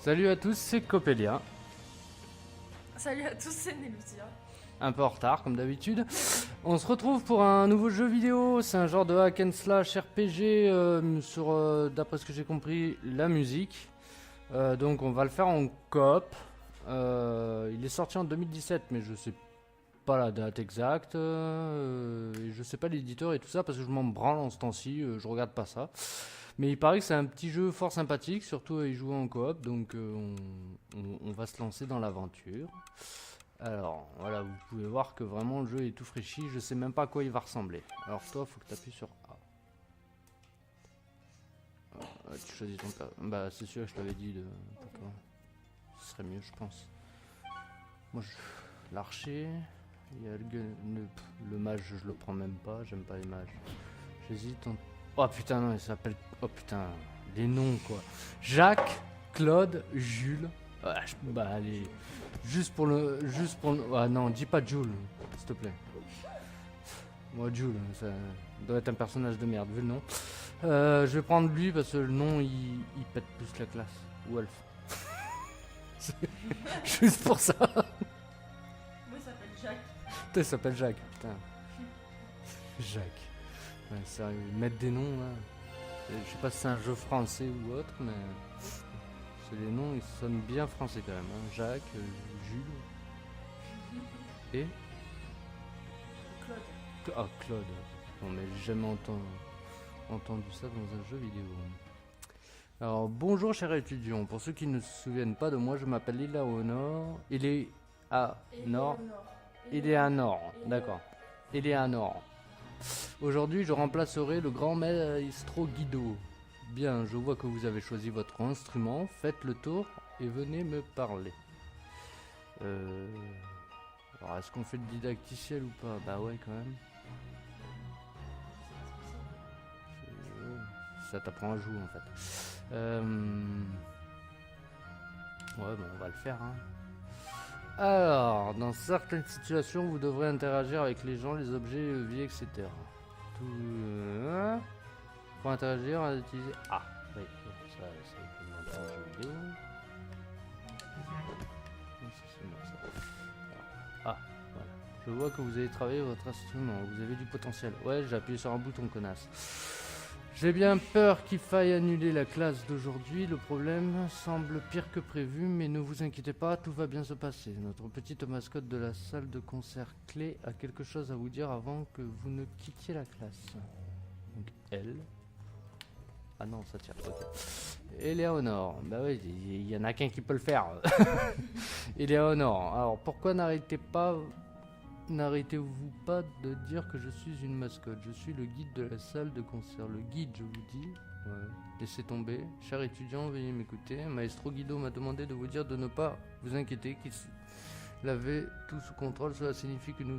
Salut à tous, c'est Coppelia. Salut à tous, c'est Nélucia. Un peu en retard comme d'habitude. On se retrouve pour un nouveau jeu vidéo. C'est un genre de hack and slash RPG sur, d'après ce que j'ai compris, la musique. Donc on va le faire en coop. Il est sorti en 2017, mais je sais pas la date exacte. Et je sais pas l'éditeur et tout ça parce que je m'en branle en ce temps-ci. Je regarde pas ça. Mais il paraît que c'est un petit jeu fort sympathique, surtout à y jouer en coop. Donc on va se lancer dans l'aventure. Alors, voilà, vous pouvez voir que vraiment le jeu est tout fraîchi. Je sais même pas à quoi il va ressembler. Alors toi, faut que tu appuies sur A. Tu choisis ton cas. Bah, c'est sûr que je t'avais dit de... pour toi. Ce serait mieux, je pense. Moi, l'archer. Il y a le mage, je le prends même pas. J'aime pas les mages. J'hésite en... Oh putain, non, il s'appelle... Oh putain, les noms, quoi. Jacques, Claude, Jules... Ouais, bah allez, juste pour le... Ah non, dis pas Jules, s'il te plaît. Moi, Jules, ça doit être un personnage de merde, vu le nom. Je vais prendre lui parce que le nom, il pète plus la classe. Wolf. Juste pour ça. Moi, il s'appelle Jacques. Putain, il s'appelle Jacques, putain. Jacques. Ouais, sérieux, mettre des noms, là. Je sais pas si c'est un jeu français ou autre, mais... les noms, ils sonnent bien français quand même. Hein. Jacques, Jules et... Claude. Ah, Claude. On n'a jamais entendu ça dans un jeu vidéo. Alors, bonjour chers étudiants. Pour ceux qui ne se souviennent pas de moi, je m'appelle Eleanor. Eleanor, d'accord. Eleanor. Aujourd'hui, je remplacerai le grand maestro Guido. Bien, je vois que vous avez choisi votre instrument. Faites le tour et venez me parler. Alors, est-ce qu'on fait le didacticiel ou pas? Bah ouais, quand même. Ça t'apprend à jouer, en fait. Ouais, bon, on va le faire, hein. Alors, dans certaines situations, vous devrez interagir avec les gens, les objets, les leviers, etc. Pour interagir, on va utiliser... Ah, oui, ça c'est un jeu vidéo. Ah, voilà. Je vois que vous avez travaillé votre instrument, vous avez du potentiel. Ouais, j'ai appuyé sur un bouton, connasse. J'ai bien peur qu'il faille annuler la classe d'aujourd'hui. Le problème semble pire que prévu, mais ne vous inquiétez pas, tout va bien se passer. Notre petite mascotte de la salle de concert clé a quelque chose à vous dire avant que vous ne quittiez la classe. Donc, elle... Ah non, ça tire. Okay. Eleanor, bah oui, il y en a qu'un qui peut le faire. Eleanor, alors pourquoi n'arrêtez-vous pas de dire que je suis une mascotte? Je suis le guide de la salle de concert. Le guide, je vous dis. Ouais. Laissez tomber. Chers étudiants, veuillez m'écouter. Maestro Guido m'a demandé de vous dire de ne pas vous inquiéter, qu'il avait tout sous contrôle. Cela signifie que nous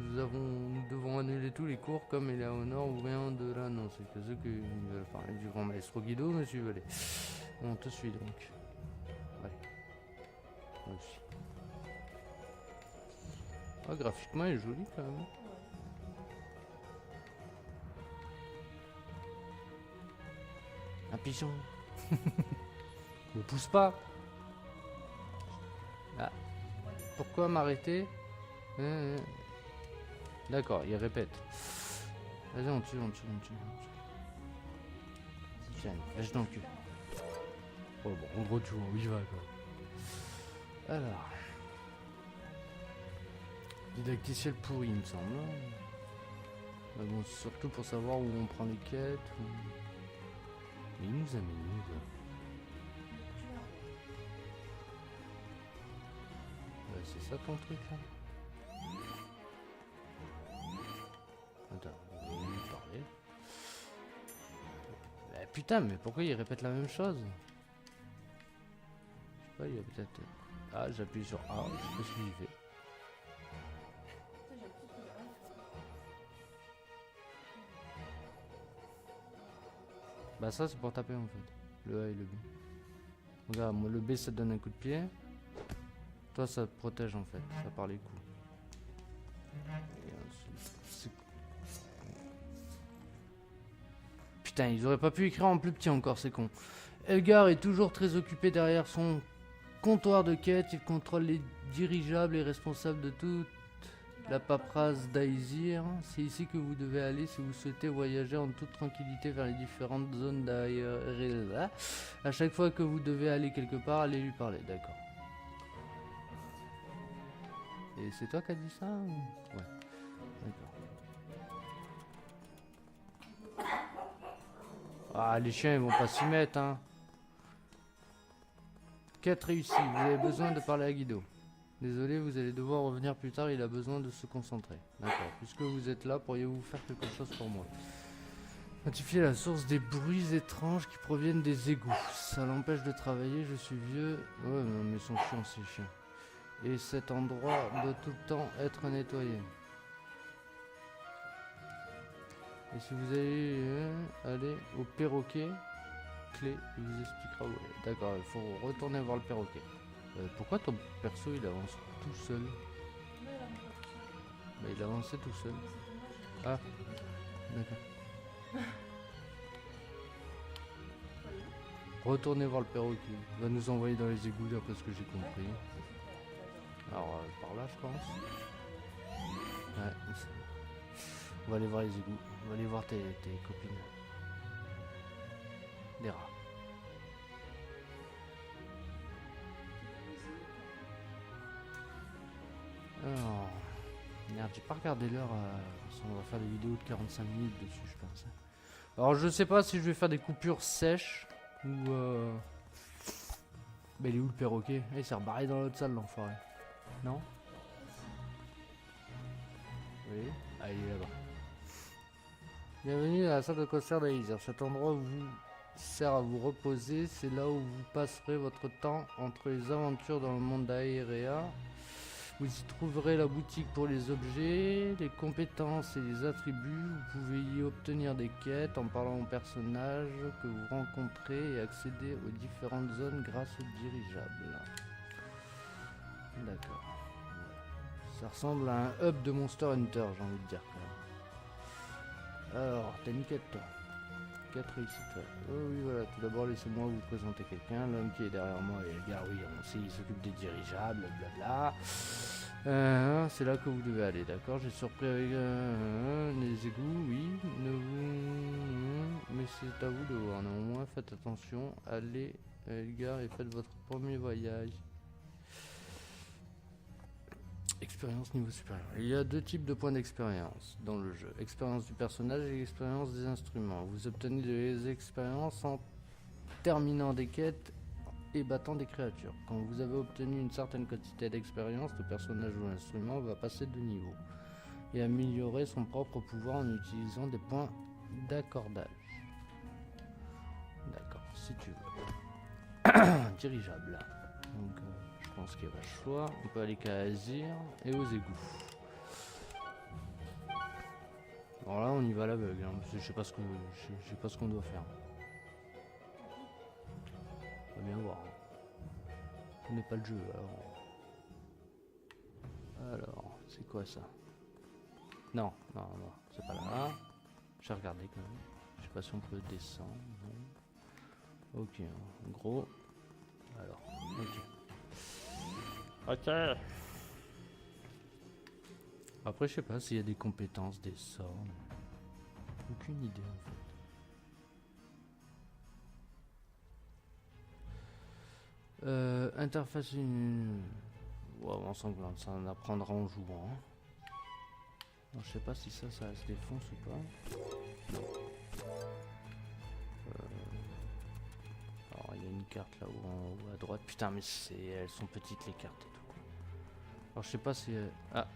devons annuler tous les cours comme Eleanor ou rien de là. Non, c'est que ceux qui veulent parler du grand Maestro Guido, monsieur Vallée. On te suit donc. Ouais. Moi aussi. Ah, graphiquement, il est joli quand même. Un pigeon. Ne pousse pas. Ah. Pourquoi m'arrêter? D'accord, il répète. Vas-y, on tue. Tiens, lâche dans le cul. Oh bon, on retue, on y va quoi. Alors. Didacticiel pourri, il me semble. Mais bon, surtout pour savoir où on prend les quêtes. Mais il nous amène où quoi. Ouais, c'est ça ton truc là? Attends, on va lui parler. Bah, putain, mais pourquoi il répète la même chose? Je sais pas, il y a peut-être... Ah, j'appuie sur A, je sais pas ce qu'il fait. Bah ça c'est pour taper en fait, le A et le B. Regarde, moi le B ça te donne un coup de pied. Toi ça te protège en fait, ça part les coups. Putain, ils auraient pas pu écrire en plus petit encore, c'est con. Elgar est toujours très occupé derrière son comptoir de quête. Il contrôle les dirigeables et responsable de toute la paperasse d'Aesir. C'est ici que vous devez aller si vous souhaitez voyager en toute tranquillité vers les différentes zones d'Aeria. À chaque fois que vous devez aller quelque part, allez lui parler. D'accord. Et c'est toi qui as dit ça ou... Ouais. D'accord. Ah, les chiens, ils vont pas s'y mettre, hein. Quête réussie. Vous avez besoin de parler à Guido. Désolé, vous allez devoir revenir plus tard. Il a besoin de se concentrer. D'accord. Puisque vous êtes là, pourriez-vous faire quelque chose pour moi? Identifier la source des bruits étranges qui proviennent des égouts. Ça l'empêche de travailler. Je suis vieux. Ouais, mais ils sont chiants, ces chiens. Et cet endroit doit tout le temps être nettoyé. Et si vous allez aller au perroquet, clé, il vous expliquera où aller. D'accord, il faut retourner voir le perroquet. Pourquoi ton perso il avance tout seul? Bah, il avançait tout seul. Ah, d'accord. Retournez voir le perroquet. Il va nous envoyer dans les égouts d'après ce que j'ai compris. Alors par là je pense. Ouais. On va aller voir les égouts. On va aller voir tes copines. Des rats. Alors... Merde, j'ai pas regardé l'heure. On va faire des vidéos de 45 minutes dessus je pense. Alors je sais pas si je vais faire des coupures sèches. Ou Mais il est où le perroquet? Il s'est rebarré dans l'autre salle l'enfoiré. Non? Oui. Ah, il est là-bas. Bienvenue à la salle de concert d'Aesir. Cet endroit vous sert à vous reposer. C'est là où vous passerez votre temps entre les aventures dans le monde d'Aeria. Vous y trouverez la boutique pour les objets, les compétences et les attributs. Vous pouvez y obtenir des quêtes en parlant aux personnages que vous rencontrez et accéder aux différentes zones grâce au dirigeable. D'accord. Ça ressemble à un hub de Monster Hunter, j'ai envie de dire. Alors, t'as une quête, toi. 4 réussites. Oh oui, voilà. Tout d'abord, laissez-moi vous présenter quelqu'un. L'homme qui est derrière moi est le gars, oui, on sait, il s'occupe des dirigeables, blabla. C'est là que vous devez aller, d'accord? J'ai surpris avec les égouts, oui. Mais c'est à vous de voir. Néanmoins, faites attention. Allez, Elgar, et faites votre premier voyage. Expérience niveau supérieur. Il y a deux types de points d'expérience dans le jeu. Expérience du personnage et expérience des instruments. Vous obtenez des expériences en terminant des quêtes et battant des créatures. Quand vous avez obtenu une certaine quantité d'expérience, le personnage ou l'instrument va passer de niveau et améliorer son propre pouvoir en utilisant des points d'accordage. D'accord, si tu veux. Dirigeable. Donc, je pense qu'il y a le choix. On peut aller qu'à Aesir et aux égouts. Alors là, on y va à l'aveugle, hein, parce que je sais pas ce qu'on doit faire. On va bien voir. On connaît pas le jeu, alors c'est quoi ça? Non, c'est pas là. J'ai regardé quand même. Je sais pas si on peut descendre. Non. Ok, en gros. Alors, ok. Après, je sais pas s'il y a des compétences, des sorts. Aucune idée en fait. Interface une... Ouais, on sanglante, ça en apprendra en jouant. Alors, je sais pas si ça se défonce ou pas. Non. Alors il y a une carte là-haut en haut à droite. Putain mais elles sont petites les cartes et tout. Alors je sais pas si... Ah.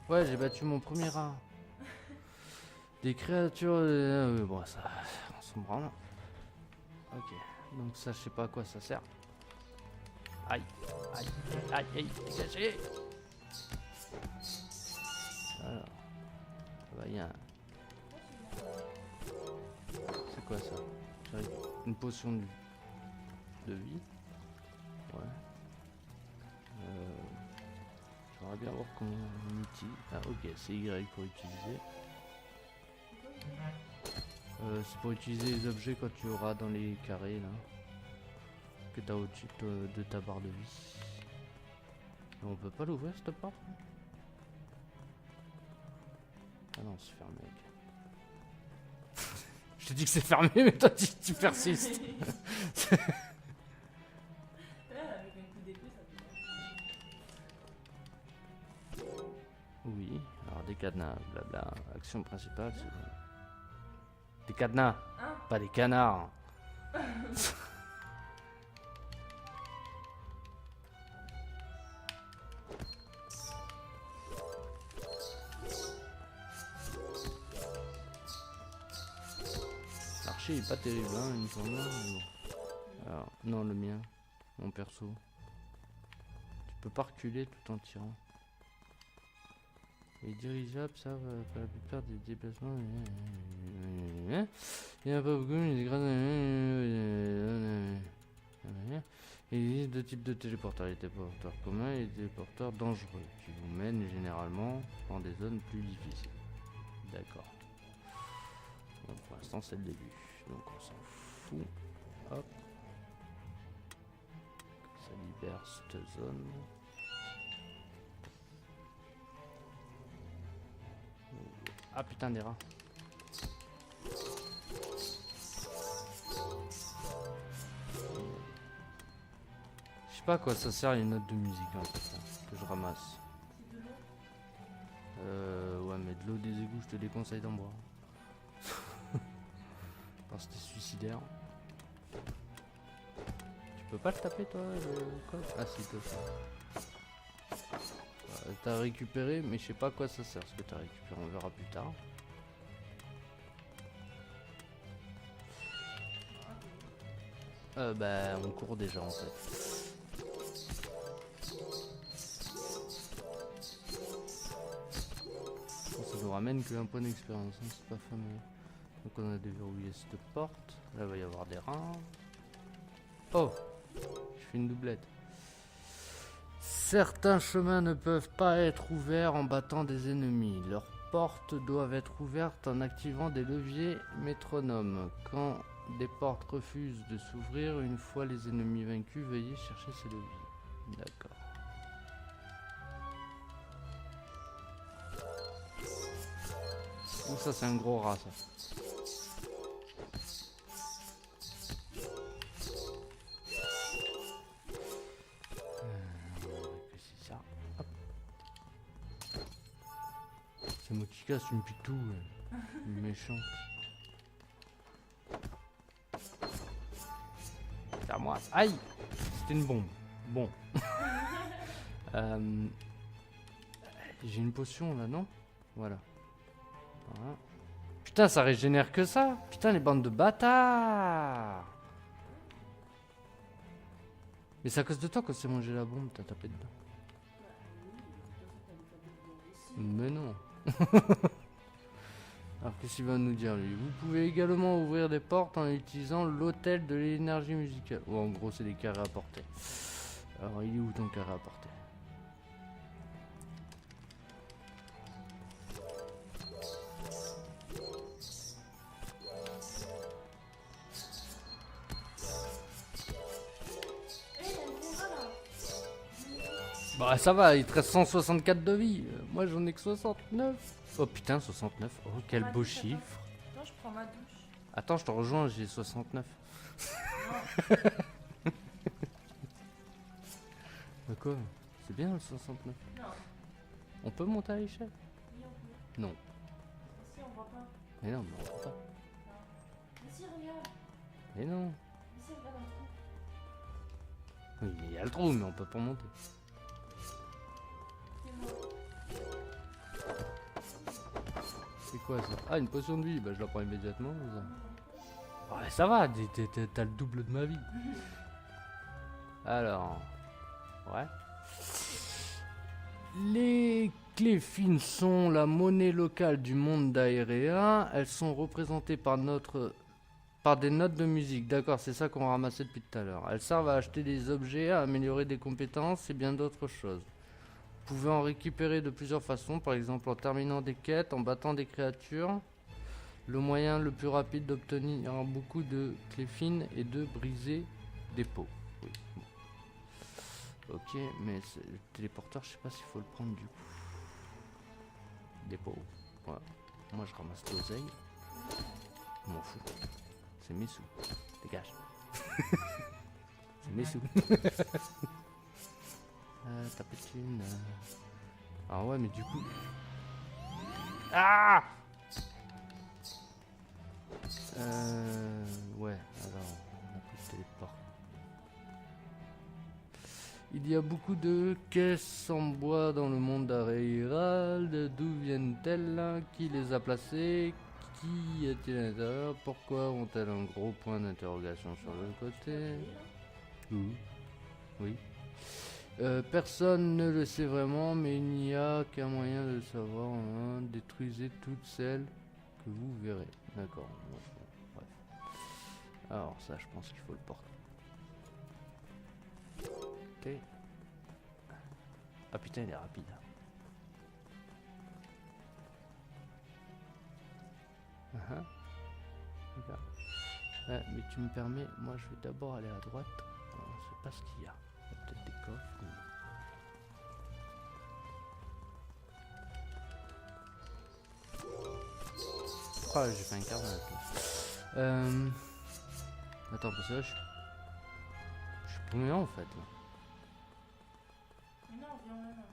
Ouais, j'ai battu mon premier rat. Des créatures... bon ça... On s'en branle. Ok. Donc ça je sais pas à quoi ça sert. Aïe. Dégagez. Alors. Bah y a un... C'est quoi ça? Une potion de vie. Ouais. J'aimerais bien voir comment on utilise. Ah ok, c'est Y pour utiliser. C'est pour utiliser les objets quand tu auras dans les carrés là. que t'as au-dessus de ta barre de vie. Et on peut pas l'ouvrir cette porte? Ah non, c'est fermé. Je te dis que c'est fermé, mais toi tu persistes. Avec un coup d'épée, ça peut être... Oui, alors des cadenas, blabla. Action principale, c'est... Des cadenas, Hein? pas des canards. L'archer est pas terrible, hein, il me semble. Mais bon. Alors, non, le mien, mon perso. Tu peux pas reculer tout en tirant. Les dirigeables savent que la plupart des déplacements. Il n'y a pas beaucoup, mais des grades. Il existe deux types de téléporteurs, les téléporteurs communs et les téléporteurs dangereux, qui vous mènent généralement dans des zones plus difficiles. D'accord. Bon, pour l'instant, c'est le début, donc on s'en fout. Hop. Ça libère cette zone. Ah putain, des rats. Je sais pas à quoi ça sert les notes de musique en fait, là, que je ramasse. C'est de l'eau. Ouais, mais de l'eau des égouts, je te déconseille d'en boire. Parce que c'est suicidaire. Tu peux pas le taper toi le code? Ah si, toi ça. T'as récupéré, mais je sais pas à quoi ça sert ce que t'as récupéré, on verra plus tard. Bah on court déjà en fait. Bon, ça nous ramène qu'un point d'expérience, hein, c'est pas fameux. Donc on a déverrouillé cette porte, là il va y avoir des reins. Oh, je fais une doublette. Certains chemins ne peuvent pas être ouverts en battant des ennemis. Leurs portes doivent être ouvertes en activant des leviers métronomes. Quand des portes refusent de s'ouvrir une fois les ennemis vaincus, veuillez chercher ces leviers. D'accord. Oh, ça c'est un gros rat ça. C'est moi qui casse une pitou, méchant. C'est à moi. Aïe! C'était une bombe. Bon. J'ai une potion là, non? Voilà. Voilà. Putain, ça régénère que ça? Putain, les bandes de bâtards! Mais c'est à cause de toi qu'on s'est mangé la bombe, t'as tapé dedans. Mais non. Alors qu'est-ce qu'il va nous dire lui? Vous pouvez également ouvrir des portes en utilisant l'hôtel de l'énergie musicale. Ou en gros c'est des carrés à portée. Alors il est où ton carré à portée? Bah ça va, il te reste 164 de vie. Moi j'en ai que 69. Oh putain, 69. Oh quel beau chiffre. Non, je prends ma douche. Attends, je te rejoins, j'ai 69. Bah quoi? C'est bien le 69. Non. On peut monter à l'échelle? Oui, on peut. Non. Si, on voit pas. Mais non, mais on peut pas. Mais si, regarde. Mais non. Mais si, regarde un trou. Oui, mais il y a le trou, mais on peut pas monter. C'est moi. C'est quoi ça? Ah, une potion de vie, bah je la prends immédiatement. Ça. Ouais, ça va, t'as le double de ma vie. Alors, ouais. Les clés fines sont la monnaie locale du monde d'Aerea. Elles sont représentées par des notes de musique. D'accord, c'est ça qu'on ramassait depuis tout à l'heure. Elles servent à acheter des objets, à améliorer des compétences et bien d'autres choses. Vous pouvez en récupérer de plusieurs façons, par exemple en terminant des quêtes, en battant des créatures. Le moyen le plus rapide d'obtenir beaucoup de clés fines est de briser des pots. Oui. Ok, mais le téléporteur, je sais pas s'il faut le prendre du coup. Dépôt. Ouais. Moi je ramasse l'oseille. Je m'en fous. C'est mes sous. Dégage. C'est mes sous. Ta pétune. Ah ouais, mais du coup. Ah ouais, alors on a plus de téléport. Il y a beaucoup de caisses en bois dans le monde d'Areirald. D'où viennent-elles? Qui les a placées? Qui est-il à l'intérieur? Pourquoi ont-elles un gros point d'interrogation sur le côté? Oui. Personne ne le sait vraiment, mais il n'y a qu'un moyen de le savoir. Hein. Détruisez toutes celles que vous verrez. D'accord. Bref. Alors ça, je pense qu'il faut le porter. Ok. Ah putain, il est rapide. Regarde. Ouais, mais tu me permets, moi je vais d'abord aller à droite. Alors, on sait pas ce qu'il y a. Il y a peut-être des coffres. Ah, j'ai fait un quart d'heure. Attends, parce que là, je suis paumé en fait. Là. Mais non, viens même.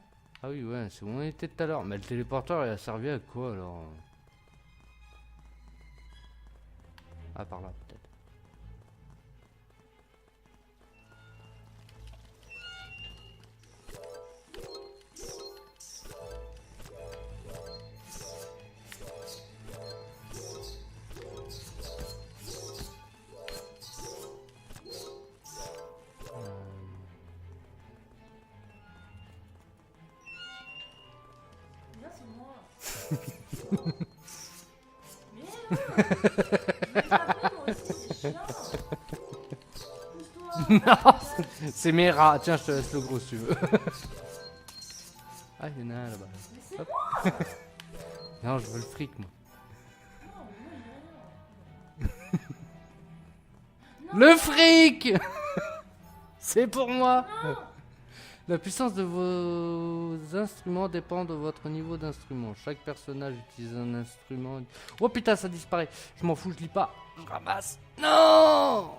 Ah oui, ouais, c'est où on était tout à l'heure. Mais le téléporteur, il a servi à quoi alors? Ah, par là peut-être. Viens, c'est moi. Mais non. Je vais taper, moi aussi, c'est chiant. Pousse-toi. Non, c'est mes rats. Tiens, je te laisse le gros si tu veux. Ah, il y en a un là-bas. Mais c'est Hop. moi. Non, je veux le fric, moi. Non, mais moi, j'ai rien. Non. Le fric. C'est pour moi. Non. La puissance de vos instruments dépend de votre niveau d'instrument. Chaque personnage utilise un instrument. Oh putain, ça disparaît. Je m'en fous, je lis pas. Je ramasse. Non.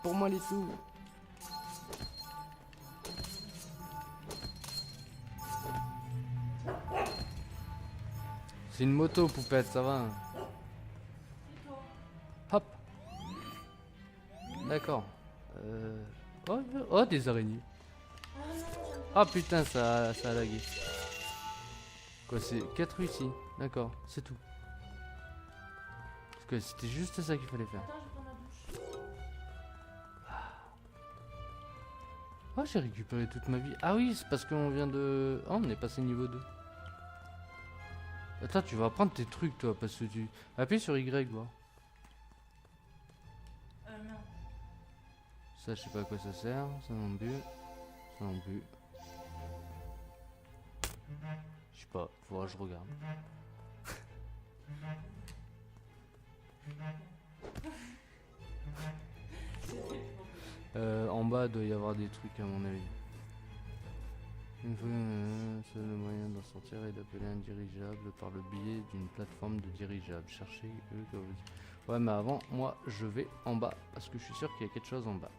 Pour moi les sous. C'est une moto, poupette, ça va. C'est toi. Hop. D'accord. Oh, des araignées. Ah non, j'aime pas. Ah putain, ça a lagué. Quoi, c'est 4 rues ici. D'accord, c'est tout. Parce que c'était juste ça qu'il fallait faire. Attends, je prends ma douche. Oh, j'ai récupéré toute ma vie. Ah oui, c'est parce qu'on vient de... Oh, on est passé niveau 2. Attends, tu vas prendre tes trucs, toi, parce que tu... Appuie sur Y, voir. Non. Ça, je sais pas à quoi ça sert. Ça non plus. Ça non plus. Je sais pas, faudra que je regarde. En bas, il doit y avoir des trucs, à mon avis. Une fois, seul le moyen d'en sortir est d'appeler un dirigeable par le biais d'une plateforme de dirigeable. Cherchez eux que vous... Ouais, mais avant, moi, je vais en bas, parce que je suis sûr qu'il y a quelque chose en bas.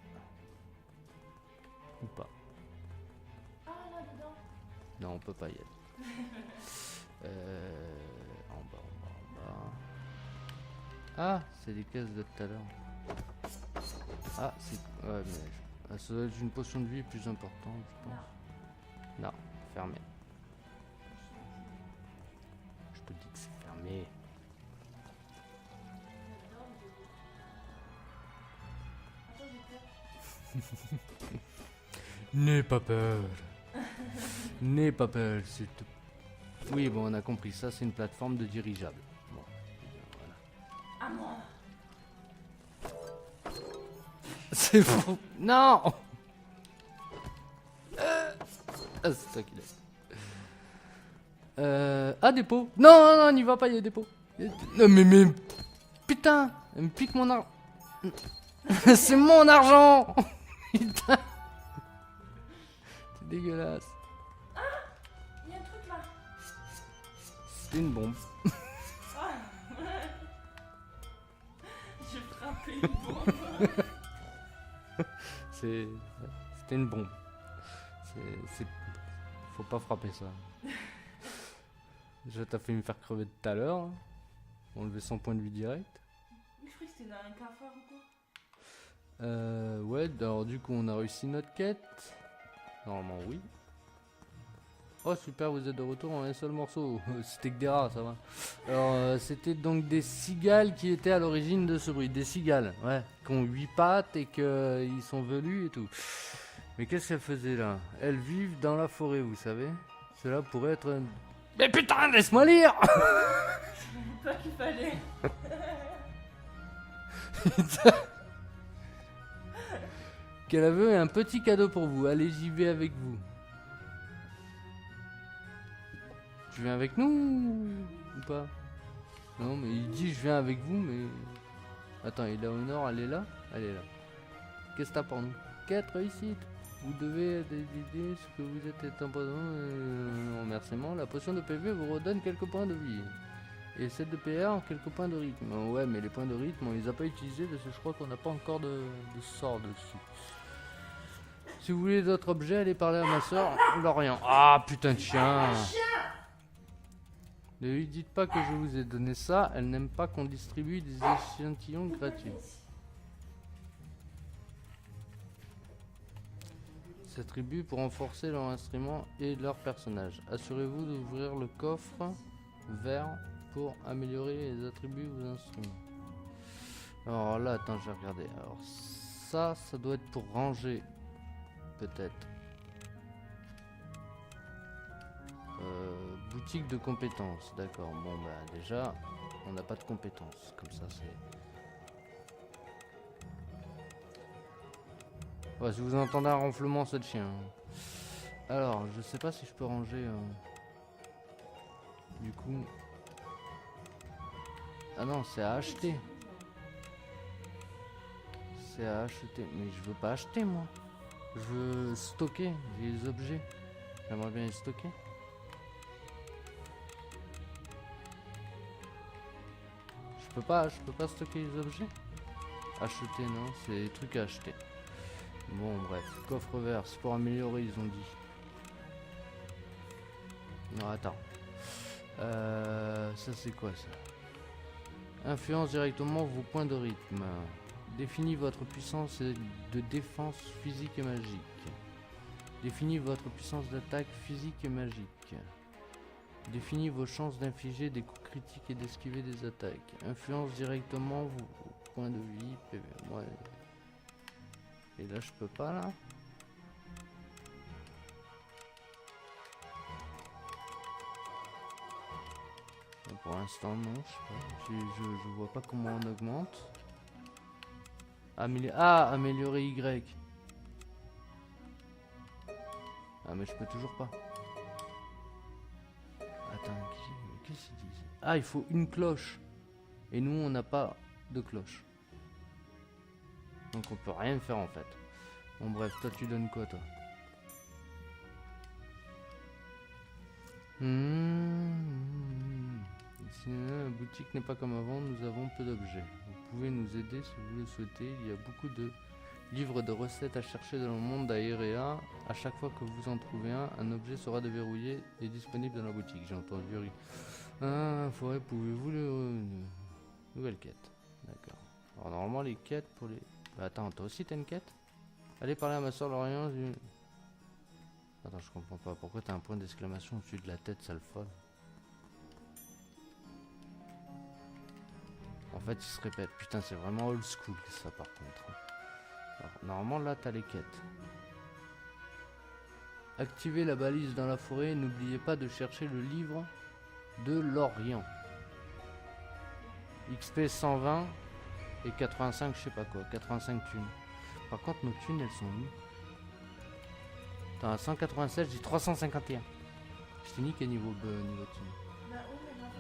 Ou pas. Ah, là, dedans. Non, on peut pas y aller. En bas, en bas, en bas. Ah, c'est des caisses de tout à l'heure. Ah, c'est... Ouais, mais... ça doit être une potion de vie plus importante, je pense. Non, fermé. Je te dis que c'est fermé. Attends, j'ai peur. N'aie pas peur. N'aie pas peur, s'il te... Oui, bon, on a compris. Ça, c'est une plateforme de dirigeable. Bon, voilà. À moi. C'est fou. Non. Ah, c'est toi qui l'as. Ah, dépôt. Non, non, non, n'y va pas, il y a dépôt. Non, mais putain, elle me pique mon arme. C'est mon argent. Putain. C'est dégueulasse. Il y a un truc là. C'était une bombe. Ah. J'ai frappé une bombe. C'était une bombe. Faut pas frapper ça. Déjà t'as fait me faire crever tout à l'heure. Enlever son point de vue direct. Je croyais que c'était dans un cafard ou quoi. Ouais, alors du coup on a réussi notre quête. Normalement oui. Oh super, vous êtes de retour en un seul morceau. C'était que des rats, ça va. Alors c'était donc des cigales qui étaient à l'origine de ce bruit. Des cigales, ouais, qui ont 8 pattes et qu'ils sont velus et tout. Mais qu'est-ce qu'elles faisaient là? Elles vivent dans la forêt, vous savez. Cela pourrait être... Mais putain, laisse-moi lire. Je savais pas qu'il fallait. Qu'elle avait un petit cadeau pour vous. Allez, j'y vais avec vous. Tu viens avec nous ou pas? Non, mais il dit je viens avec vous, mais... Attends, il est au nord, elle est là? Elle est là. Qu'est-ce que t'as pour nous? Quête réussite. Vous devez décider ce que vous êtes empoisonné. En remerciement, la potion de PV vous redonne quelques points de vie. Et celle de PR, quelques points de rythme. Ouais, mais les points de rythme, on les a pas utilisés parce que je crois qu'on n'a pas encore de sort dessus. Si vous voulez d'autres objets, allez parler à ma soeur, Lorient. Ah, putain de chien! Ne lui dites pas que je vous ai donné ça, elle n'aime pas qu'on distribue des échantillons gratuits. Ces tribus pour renforcer leur instrument et leur personnage. Assurez-vous d'ouvrir le coffre vert pour améliorer les attributs de vos instruments. Alors là, attends, je vais regarder. Alors ça doit être pour ranger, peut-être. Boutique de compétences, d'accord. Bon bah déjà, on n'a pas de compétences, comme ça c'est... Ouais, si vous entendez un ronflement, c'est le chien. Alors, je sais pas si je peux ranger... Du coup... Ah non, c'est à acheter. C'est à acheter. Mais je veux pas acheter, moi. Je veux stocker les objets. J'aimerais bien les stocker. Je peux pas stocker les objets. Acheter, non, c'est des trucs à acheter. Bon, bref, coffre vert, c'est pour améliorer, ils ont dit. Non, attends. Ça, c'est quoi ça? Influence directement vos points de rythme. Définis votre puissance de défense physique et magique. Définis votre puissance d'attaque physique et magique. Définis vos chances d'infliger des coups critiques et d'esquiver des attaques. Influence directement vos points de vie, PV. Ouais. Et là, je peux pas, là. Bon, pour l'instant, non. Je vois pas comment on augmente. Améliorer Y. Ah, mais je peux toujours pas. Attends, qu'est-ce qu'ils disent? Ah, il faut une cloche. Et nous, on n'a pas de cloche. Donc on peut rien faire en fait. Bon bref, toi tu donnes quoi toi? Si la boutique n'est pas comme avant, nous avons peu d'objets. Vous pouvez nous aider si vous le souhaitez. Il y a beaucoup de livres de recettes à chercher dans le monde d'Aerea. À chaque fois que vous en trouvez un objet sera déverrouillé et disponible dans la boutique. J'ai entendu. Ah, forêt, pouvez-vous le... Nouvelle quête. D'accord. Alors normalement les quêtes pour les... Bah attends, toi aussi t'as une quête? Allez parler à ma soeur Lorient. Attends, je comprends pas. Pourquoi t'as un point d'exclamation au-dessus de la tête, sale folle? En fait, il se répète. Putain, c'est vraiment old school ça par contre. Alors, normalement là t'as les quêtes. Activez la balise dans la forêt. N'oubliez pas de chercher le livre de Lorient. XP 120 et 85 je sais pas quoi, 85 thunes. Par contre nos thunes elles sont où? Attends, à 187 j'ai 351. Je t'ai niqué niveau thunes. Bah oui, mais non,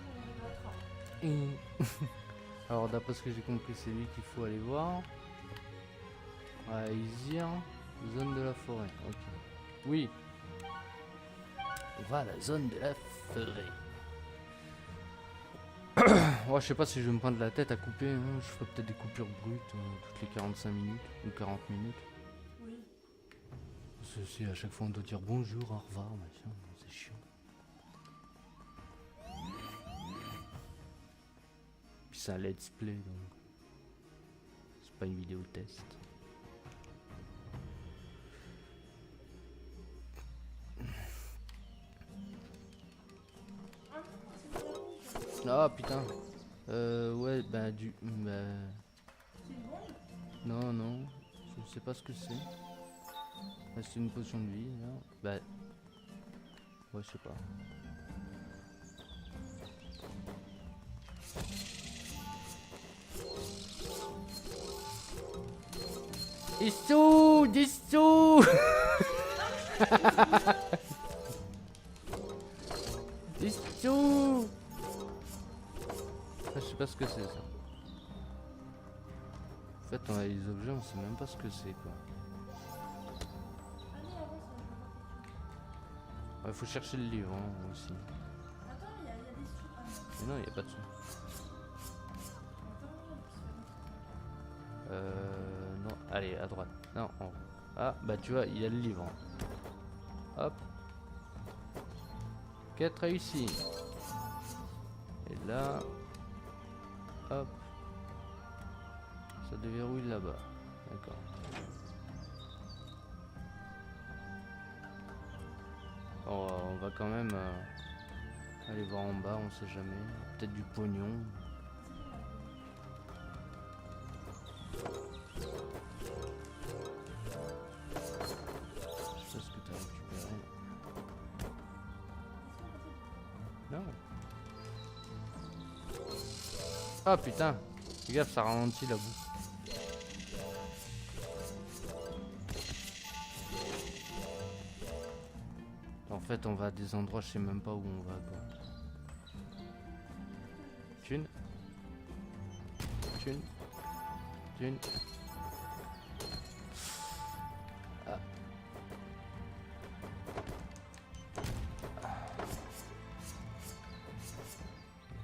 on est Alors d'après ce que j'ai compris c'est lui qu'il faut aller voir. Ouais, Isir, zone de la forêt. Ok. Oui. On va à la zone de la forêt. Ouais, je sais pas si je vais me prendre la tête à couper. Hein. Je ferai peut-être des coupures brutes toutes les 45 minutes ou 40 minutes. Oui. Parce que si à chaque fois on doit dire bonjour, au revoir, machin, c'est chiant. Puis c'est un let's play donc. C'est pas une vidéo test. Ah putain. Ouais, bah du. Bah... C'est une bombe? Non, non. Je sais pas ce que c'est. Ah, c'est une potion de vie là. Bah. Ouais, je sais pas. Des sous! Des sous! Des sous! Ah, je sais pas ce que c'est ça. En fait, on a les objets, on sait même pas ce que c'est quoi. Allez, avance. Ouais, faut chercher le livre hein, aussi. Attends, il y a des sous. Ah non. Mais non, y a pas de sous. Non, allez, à droite. Non, en haut. Ah, bah tu vois, il y a le livre. Hop. Quête réussie. Et là. Hop. Ça déverrouille là-bas. D'accord. On va quand même aller voir en bas, on sait jamais. Peut-être du pognon. Je sais pas ce que t'as récupéré. Non. Ah putain. Fais gaffe, ça ralentit la boue. En fait, on va à des endroits, je sais même pas où on va quoi. Thune. Thune. Thune. Ah.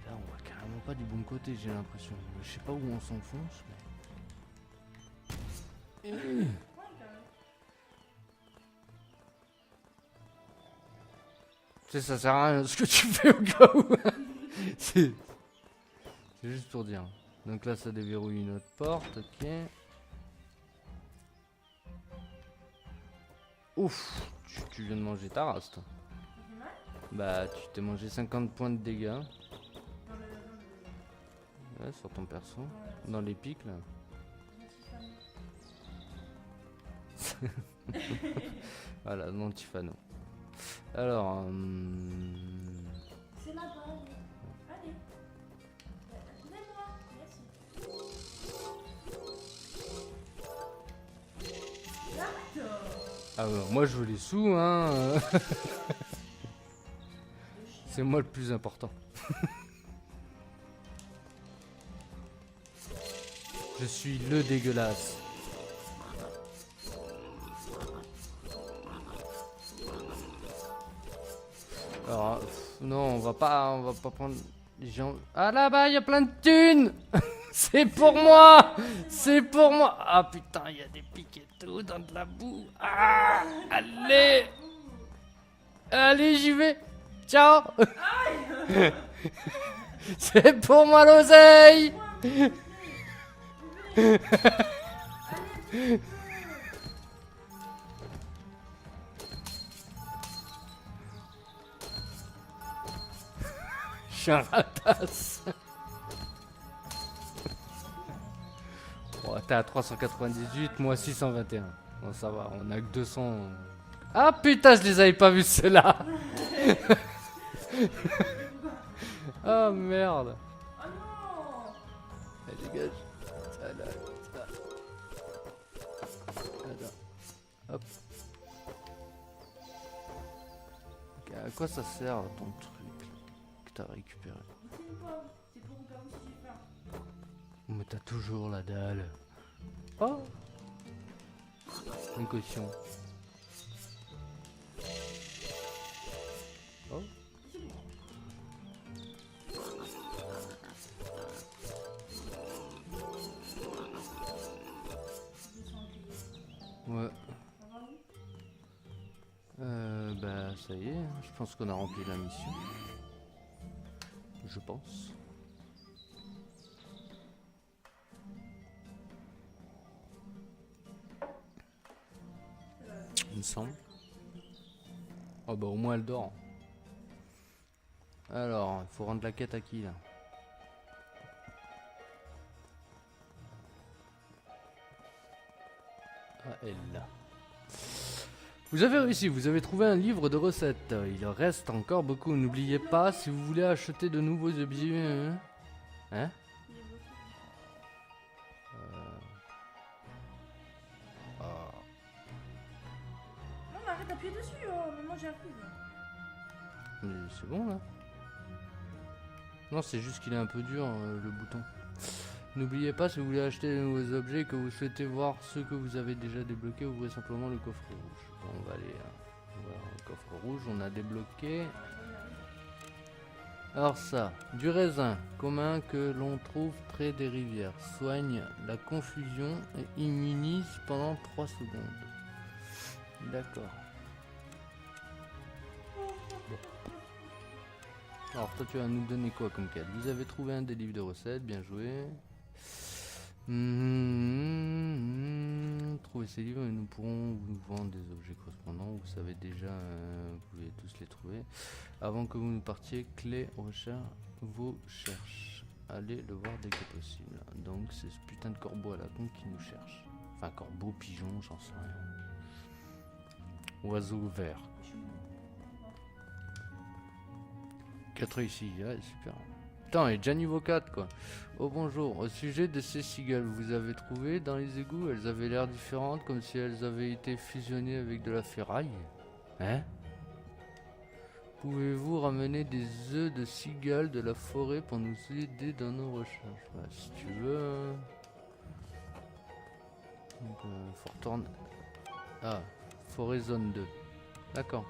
Là, on va carrément pas du bon côté, j'ai l'impression. Je sais pas où on s'enfonce, mais... Tu sais, ça sert à rien ce que tu fais au cas où. C'est juste pour dire. Donc là, ça déverrouille une autre porte, ok. Ouf, tu viens de manger ta race, toi. Bah, tu t'es mangé 50 points de dégâts. Ouais, sur ton perso. Dans les pics, là. Voilà, non, Tifano. Alors... C'est là-bas. Allez. Aidez-moi. Merci. Ah ouais, moi je veux les sous, hein. C'est moi le plus important. Je suis le dégueulasse. Alors, non, on va pas prendre les gens. Ah là-bas, il y a plein de thunes. C'est pour moi. C'est pour moi. Ah putain, il y a des pics et tout dans de la boue. Ah, allez. Allez, j'y vais. Ciao. C'est pour moi l'oseille. Je suis un ratasse. Bon, t'es à 398, moi 621. Bon, ça va, on a que 200. Ah putain, je les avais pas vus ceux-là. Oh merde. Oh non. Allez, dégage. Ça, là, ça. Attends. Hop. Ok, à quoi ça sert ton truc que t'as récupéré? C'est pas. C'est pour au cas où si j'ai faim. Mais t'as toujours la dalle. Oh. Un cochon. Oh. Ouais. Bah ça y est, hein. Je pense qu'on a rempli la mission. Je pense. Il me semble. Oh bah au moins elle dort. Alors, il faut rendre la quête à qui là? À elle là. Vous avez réussi, vous avez trouvé un livre de recettes. Il reste encore beaucoup. N'oubliez pas, si vous voulez acheter de nouveaux objets... Hein? Non, mais arrête d'appuyer dessus, oh, maman, j'y arrive. Mais c'est bon là. Non, c'est juste qu'il est un peu dur le bouton. N'oubliez pas, si vous voulez acheter de nouveaux objets et que vous souhaitez voir ceux que vous avez déjà débloqués, ouvrez simplement le coffre rouge. Bon, on va aller voir le coffre rouge, on a débloqué. Alors ça, du raisin commun que l'on trouve près des rivières. Soigne la confusion et immunise pendant 3 secondes. D'accord. Bon. Alors toi tu vas nous donner quoi comme quête? Vous avez trouvé un des livres de recettes, bien joué. Trouvez ces livres et nous pourrons vous vendre des objets correspondants. Vous savez déjà, vous pouvez tous les trouver. Avant que vous ne partiez, clé recherche vos cherches. Allez le voir dès que possible. Donc c'est ce putain de corbeau à la con qui nous cherche. Enfin corbeau, pigeon, j'en sais rien. Oiseau vert. 4 ici, ouais, super. Putain, il est déjà niveau 4 quoi. Oh bonjour, au sujet de ces cigales, vous avez trouvé dans les égouts, elles avaient l'air différentes, comme si elles avaient été fusionnées avec de la ferraille. Hein? Pouvez-vous ramener des œufs de cigales de la forêt pour nous aider dans nos recherches? Ouais, si tu veux. Donc, faut retourner. Ah, forêt zone 2. D'accord.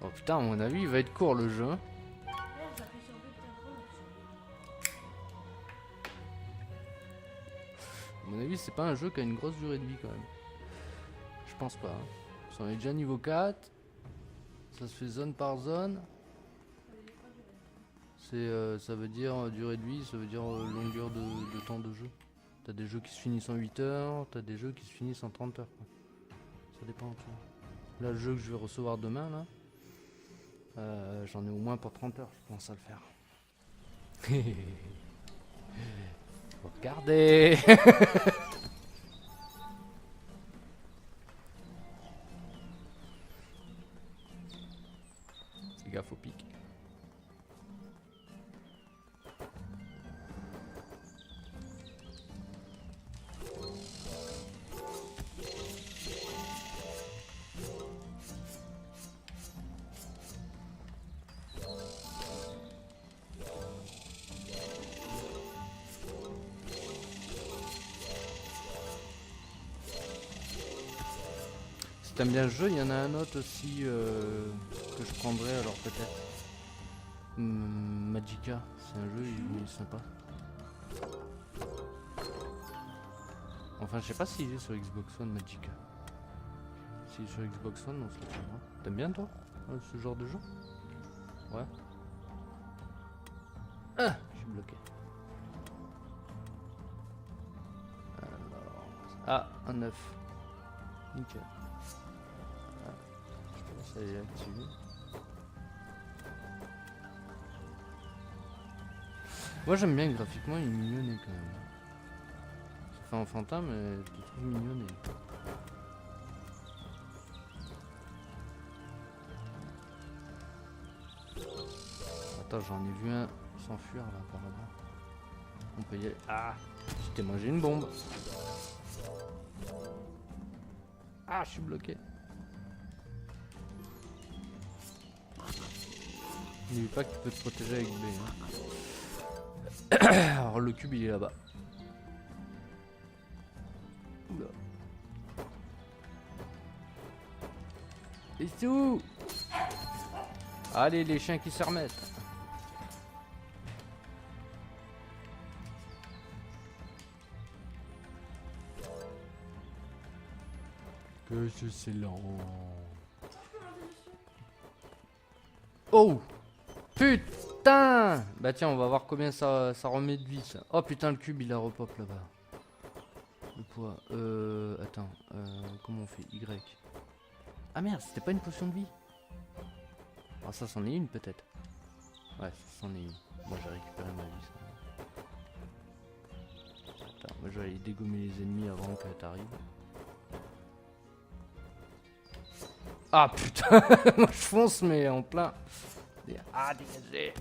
Oh putain, à mon avis, il va être court le jeu. À mon avis, c'est pas un jeu qui a une grosse durée de vie quand même. Je pense pas. Hein. On est déjà niveau 4. Ça se fait zone par zone. C'est, ça veut dire durée de vie, ça veut dire longueur de temps de jeu. T'as des jeux qui se finissent en 8 heures, t'as des jeux qui se finissent en 30 heures. Quoi. Ça dépend. Tu vois. Là, le jeu que je vais recevoir demain, là, j'en ai au moins pour 30 heures, je pense à le faire. Regardez. Fais gaffe au pic. Si t'aimes bien le jeu, il y en a un autre aussi que je prendrais alors peut-être. Magicka, c'est un jeu, il est sympa. Enfin, je sais pas s'il est sur Xbox One, Magicka. S'il est sur Xbox One, on se le prendra. T'aimes bien toi, ce genre de jeu? Ouais. Ah, je suis bloqué. Alors... Ah, un 9. Nickel. Ça y est, activé. Moi j'aime bien graphiquement, il est mignonné quand même. Ça fait enfantin, mais je le trouve mignonné. Attends, j'en ai vu un s'enfuir là par là-bas. On peut y aller. Ah, je t'ai mangé une bombe. Ah, je suis bloqué. N'oublie pas que tu peux te protéger avec B. Hein. Alors le cube il est là-bas. Oula. Et c'est où? Allez, les chiens qui se remettent. Que c'est lent. Oh! Putain! Bah tiens, on va voir combien ça remet de vie ça. Oh putain, le cube il a repop là-bas. Le poids. Attends. Comment on fait? Y. Ah merde, c'était pas une potion de vie? Ah, ça c'en est une peut-être. Ouais, ça c'en est une. Moi j'ai récupéré ma vie. Ça. Attends, moi je vais aller dégommer les ennemis avant que t'arrives. Ah putain, moi je fonce mais en plein. Ah dégagez.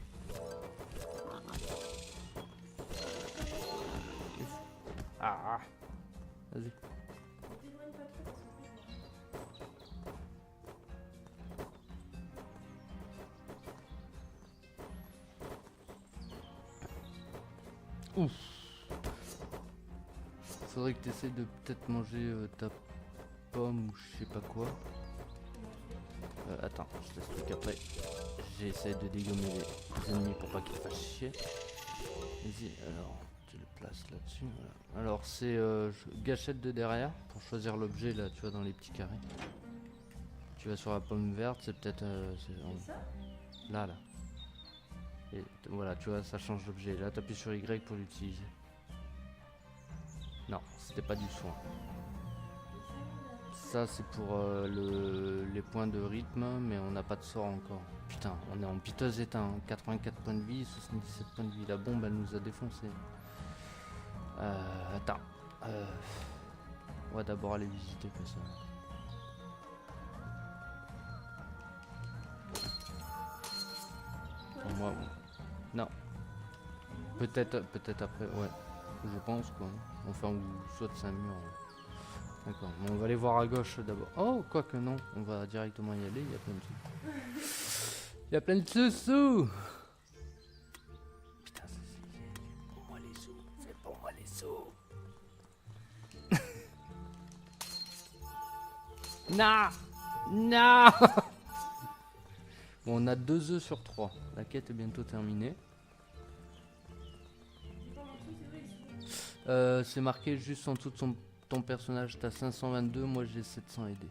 Ah. Vas-y. Ouf. Faudrait que tu essaies de peut-être manger ta pomme ou je sais pas quoi. Attends, je t'explique après. J'essaie de dégommer les ennemis pour pas qu'ils fassent chier. Vas-y, alors tu le places là-dessus. Voilà. Alors c'est gâchette de derrière pour choisir l'objet là, tu vois, dans les petits carrés. Tu vas sur la pomme verte, c'est peut-être là. Et voilà, tu vois, ça change d'objet. Là, t'appuies sur Y pour l'utiliser. Non, c'était pas du soin. Ça, c'est pour les points de rythme, mais on n'a pas de sort encore. Putain, on est en piteux état. Hein. 84 points de vie, 77 points de vie. La bombe, elle nous a défoncé. Attends. On va d'abord aller visiter que ça. Pour moi, bon. Non. Peut-être après, ouais. Je pense quoi. Enfin, ou soit c'est un mur. D'accord, mais on va aller voir à gauche d'abord. Oh, quoi que non, on va directement y aller, il y a plein de sous. Il y a plein de sous. Putain, c'est pour moi les sous. C'est pour moi les sous. Non. Non. Bon, on a 2 œufs sur 3. La quête est bientôt terminée. C'est marqué juste en dessous de ton personnage. T'as 522, moi j'ai 700 aidés.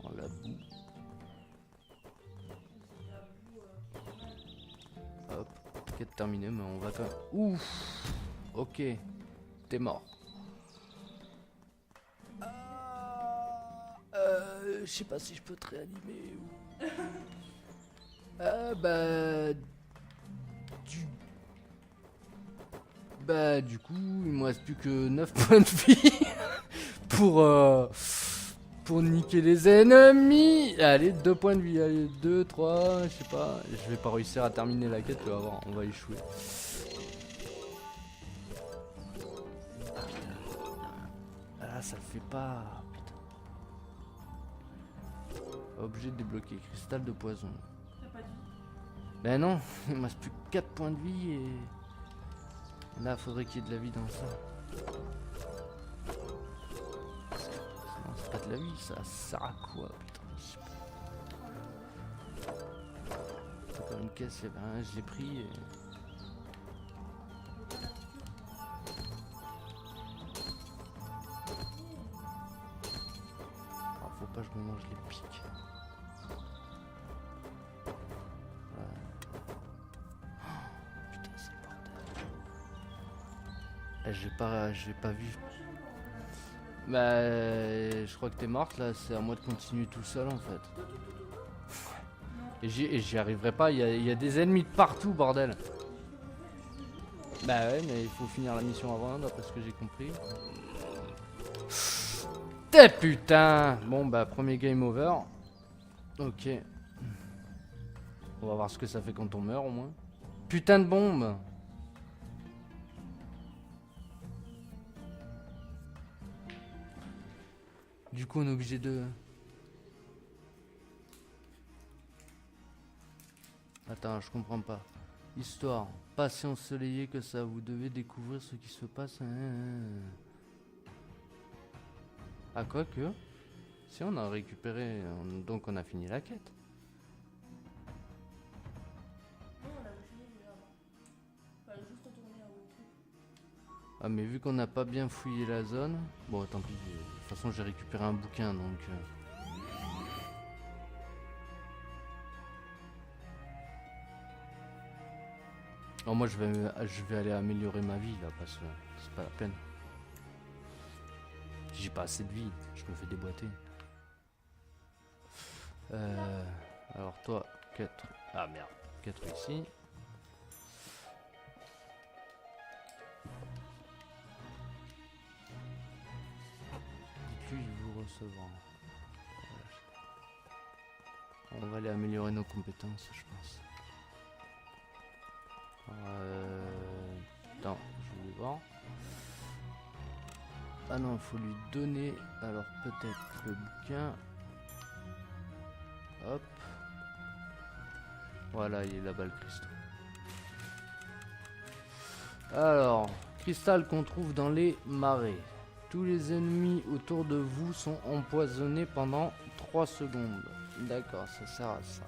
Oh la boue. Hop, quête terminée, mais on va quand même. Ouf. Ok, t'es mort. Je sais pas si je peux te réanimer ou. Du coup, il me reste plus que 9 points de vie pour niquer les ennemis. Allez, 2 points de vie, allez, 2, 3, je sais pas. Je vais pas réussir à terminer la quête, tu vas voir, on va échouer. Ah putain, ah ça le fait pas, putain. Objet débloqué, cristal de poison. Ben non, il me reste plus que 4 points de vie et... Là, faudrait qu'il y ait de la vie dans ça. Non, c'est pas de la vie, ça sert à quoi, putain, je sais pas. C'est comme une caisse, il y avait un, je l'ai pris et... Alors, faut pas que je me mange les pics. J'ai pas vu. Bah, je crois que t'es morte là, c'est à moi de continuer tout seul en fait. Et j'y arriverai pas, il y a des ennemis de partout, bordel. Bah ouais, mais il faut finir la mission avant, d'après ce que j'ai compris. T'es putain. Bon bah, premier game over. Ok. On va voir ce que ça fait quand on meurt au moins. Putain de bombe. Du coup, on est obligé de... Attends, je comprends pas. Histoire. Pas si ensoleillé que ça. Vous devez découvrir ce qui se passe. Ah, quoi que... Si on a récupéré, donc on a fini la quête. Non, on avait fini déjà avant. Fallait juste retourner au truc. Ah mais vu qu'on n'a pas bien fouillé la zone, bon tant pis, de toute façon j'ai récupéré un bouquin donc... Oh, moi je vais aller améliorer ma vie là parce que c'est pas la peine. J'ai pas assez de vie, je me fais déboîter. Alors toi, 4... Ah merde, 4 ici. Puis vous recevoir. On va aller améliorer nos compétences, je pense. Attends, je vais voir. Ah non, il faut lui donner. Alors peut-être le bouquin. Hop. Voilà, il est là-bas le cristal. Alors, cristal qu'on trouve dans les marais. Tous les ennemis autour de vous sont empoisonnés pendant 3 secondes. D'accord, ça sert à ça.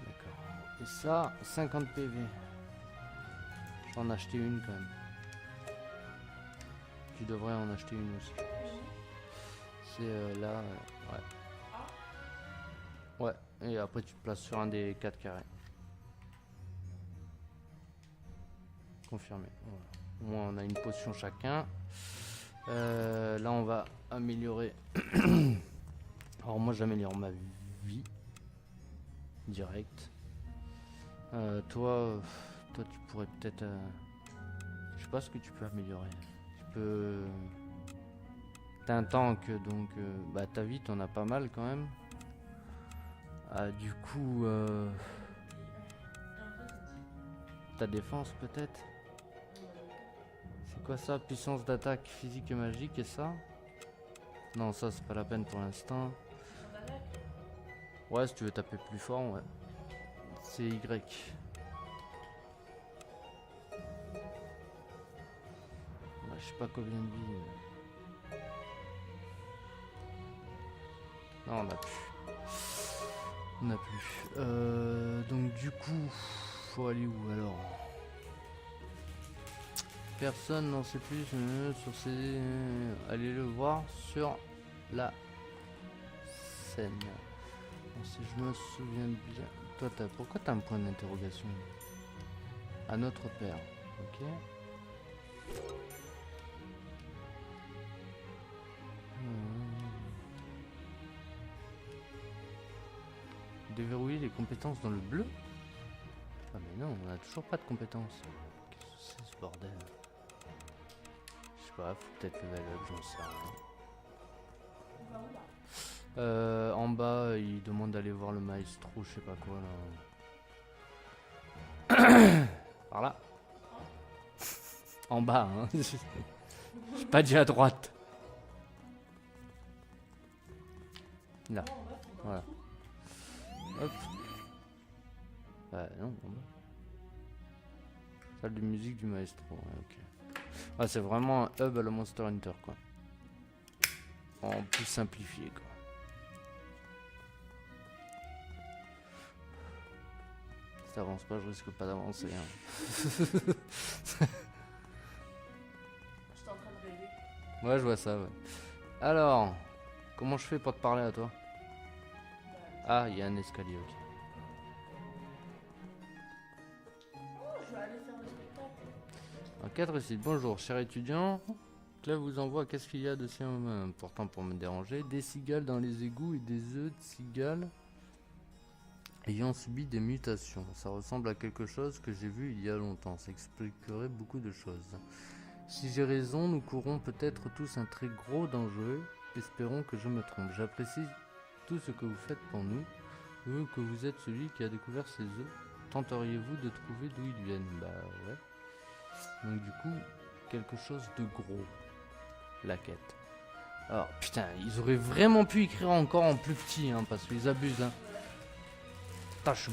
D'accord. Et ça, 50 PV. Je vais en acheter une quand même. Tu devrais en acheter une aussi. C'est là, ouais. Ouais, et après tu te places sur un des 4 carrés. Confirmé. Voilà. Au moins on a une potion chacun. Là on va améliorer. Alors moi j'améliore ma vie. Direct. Toi tu pourrais peut-être... je sais pas ce que tu peux améliorer. Tu peux... T'as un tank donc bah ta vie t'en as pas mal quand même. Ah du coup ta défense peut-être. C'est quoi ça? Puissance d'attaque physique et magique et ça? Non ça c'est pas la peine pour l'instant. Ouais si tu veux taper plus fort ouais. C'est Y. Ouais, je sais pas combien de vie. Non on a plus. On a plus. Donc du coup, faut aller où alors? Personne n'en sait plus sur ces... allez le voir sur la scène. Bon, si je me souviens bien... Toi, pourquoi t'as un point d'interrogation? À notre père, ok. Déverrouiller les compétences dans le bleu? Ah mais non, on a toujours pas de compétences. Qu'est-ce que c'est ce bordel? Je sais pas, faut peut-être level up, j'en sais rien. En bas, il demande d'aller voir le maestro, je sais pas quoi là. Par là. En bas, hein. J'ai pas dit à droite. Là, voilà. Hop. Non, en bas. Salle de musique du maestro, ouais, ok. Ah, c'est vraiment un hub à la Monster Hunter, quoi. En plus simplifié, quoi. Si t'avances pas, je risque pas d'avancer. Hein. J'étais en train de rêver. Ouais, je vois ça, ouais. Alors, comment je fais pour te parler à toi? Ah, il y a un escalier, ok. Je vais aller faire le spectacle. En 4 sites. Bonjour, cher étudiant. Là, vous envoie qu'est-ce qu'il y a de si important pour me déranger? Des cigales dans les égouts et des œufs de cigales ayant subi des mutations. Ça ressemble à quelque chose que j'ai vu il y a longtemps. Ça expliquerait beaucoup de choses. Si j'ai raison, nous courons peut-être tous un très gros danger. Espérons que je me trompe. J'apprécie tout ce que vous faites pour nous. Vu que vous êtes celui qui a découvert ces œufs, tenteriez-vous de trouver d'où ils viennent? Bah ouais. Donc du coup, quelque chose de gros. La quête. Alors putain, ils auraient vraiment pu écrire encore en plus petit, hein, parce qu'ils abusent. Hein. Putain, je suis